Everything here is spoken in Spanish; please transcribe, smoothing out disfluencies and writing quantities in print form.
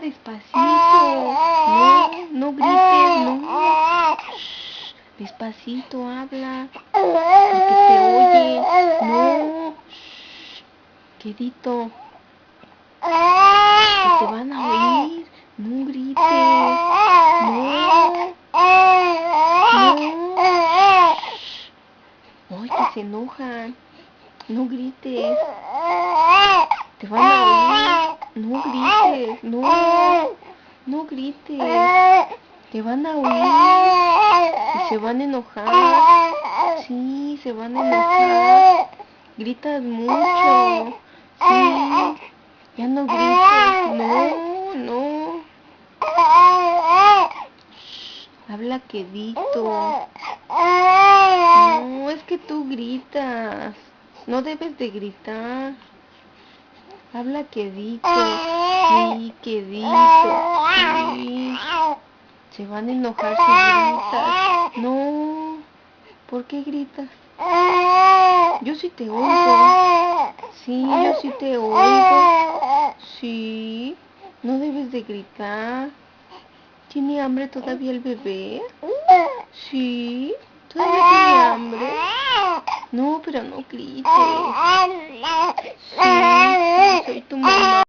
despacito. No, no grites, no. Shh, despacito habla, porque te oye. No, shh, quedito, que te van a oír. No grites, no, no. Shh. Ay, que se enojan. No grites, te van a oír. No grites, no, no grites, te van a oír y se van a enojar. Sí, se van a enojar. Gritas mucho. Sí, ya no grites. No, no. Shh, habla quedito. No, es que tú gritas. No debes de gritar. Habla quedito. Sí, quedito. Sí. Se van a enojar si gritas. No. ¿Por qué gritas? Yo sí te oigo. Sí, yo sí te oigo. Sí. No debes de gritar. ¿Tiene hambre todavía el bebé? Sí. ¿Todavía tiene hambre? No, pero no grites. Sí, soy tu mamá.